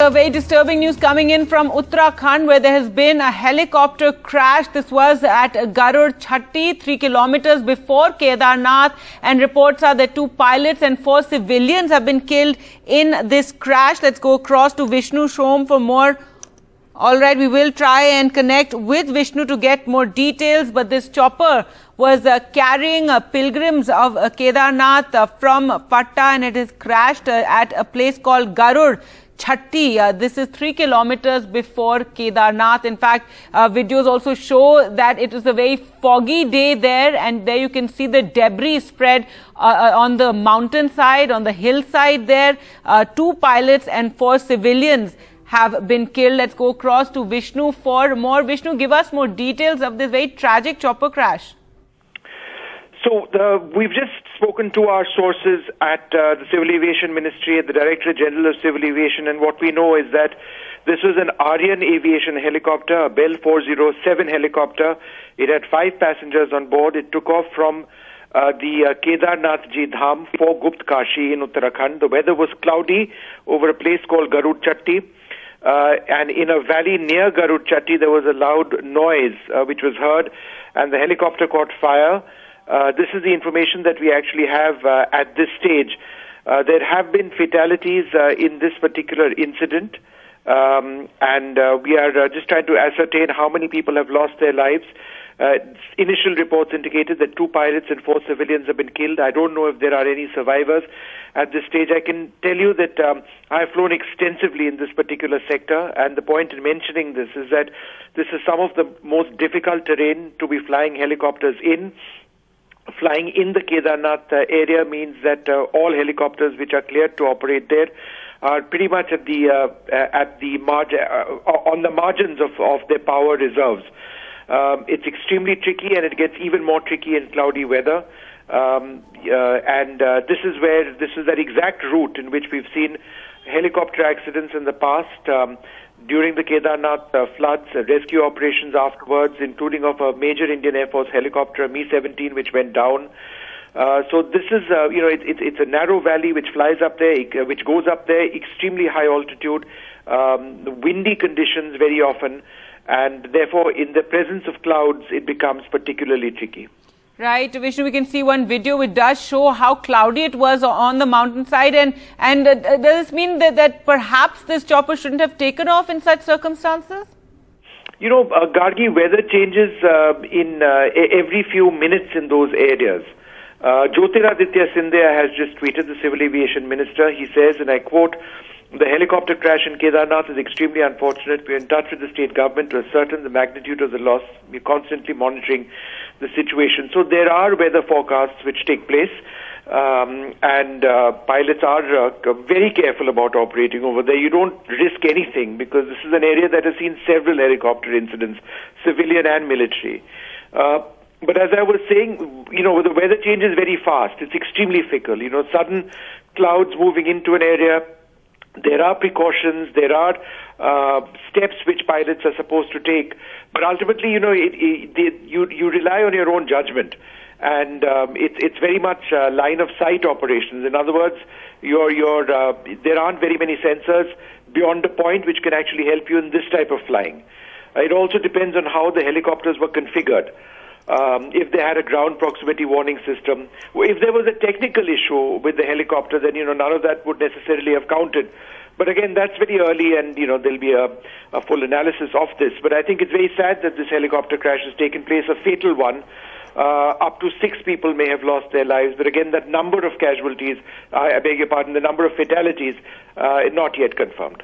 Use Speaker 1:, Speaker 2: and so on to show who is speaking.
Speaker 1: very disturbing news coming in from Uttarakhand, where there has been a helicopter crash. This was at Garu Chatti, 3 kilometers before Kedarnath, and reports are that 2 pilots and 4 civilians have been killed in this crash. Let's go across to Vishnu Shom for more. All right, we will try and connect with Vishnu to get more details, but this chopper was carrying pilgrims of Kedarnath from Patta, and it has crashed at a place called Garu Chatti. This is 3 kilometers before Kedarnath. In fact, videos also show that it is a very foggy day there, and there you can see the debris spread on the mountainside, on the hillside there. 2 pilots and 4 civilians have been killed. Let's go across to Vishnu for more. Vishnu, give us more details of this very tragic chopper crash.
Speaker 2: So we've just spoken to our sources at the Civil Aviation Ministry, at the Director General of Civil Aviation, and what we know is that this was an Aryan Aviation helicopter, a Bell 407 helicopter. It had 5 passengers on board. It took off from the Kedarnath Ji Dham for Gupt Kashi in Uttarakhand. The weather was cloudy over a place called Garu Chatti. And in a valley near Garu Chatti, there was a loud noise which was heard, and the helicopter caught fire. This is the information that we actually have at this stage. There have been fatalities in this particular incident, and we are just trying to ascertain how many people have lost their lives. Initial reports indicated that 2 pilots and 4 civilians have been killed. I don't know if there are any survivors at this stage. I can tell you that I have flown extensively in this particular sector, and the point in mentioning this is that this is some of the most difficult terrain to be flying helicopters in. Flying in the Kedarnath area means that all helicopters which are cleared to operate there are pretty much at the margin, on the margins of their power reserves. It's extremely tricky, and it gets even more tricky in cloudy weather. This is that exact route in which we've seen helicopter accidents in the past. During the Kedarnath floods, rescue operations afterwards, including of a major Indian Air Force helicopter, Mi-17, which went down. So this is, it's a narrow valley which flies up there, which goes up there, extremely high altitude, windy conditions very often, and therefore in the presence of clouds, it becomes particularly tricky.
Speaker 1: Right, Vishnu, we can see one video which does show how cloudy it was on the mountainside, and does this mean that perhaps this chopper shouldn't have taken off in such circumstances?
Speaker 2: You know, Gargi, weather changes in every few minutes in those areas. Jyotiraditya Scindia has just tweeted, the Civil Aviation Minister. He says, and I quote, "The helicopter crash in Kedarnath is extremely unfortunate. We are in touch with the state government to ascertain the magnitude of the loss. We are constantly monitoring the situation." So there are weather forecasts which take place, and pilots are very careful about operating over there. You don't risk anything because this is an area that has seen several helicopter incidents, civilian and military. But as I was saying, the weather changes very fast. It's extremely fickle. Sudden clouds moving into an area. There are precautions, there are steps which pilots are supposed to take, but ultimately, you rely on your own judgment, and it's very much line of sight operations. In other words, there aren't very many sensors beyond a point which can actually help you in this type of flying. It also depends on how the helicopters were configured. If they had a ground proximity warning system, if there was a technical issue with the helicopter, then none of that would necessarily have counted. But again, that's very early, and there'll be a full analysis of this. But I think it's very sad that this helicopter crash has taken place, a fatal one. Up to 6 people may have lost their lives, but again, that number of casualties, I beg your pardon, the number of fatalities, not yet confirmed.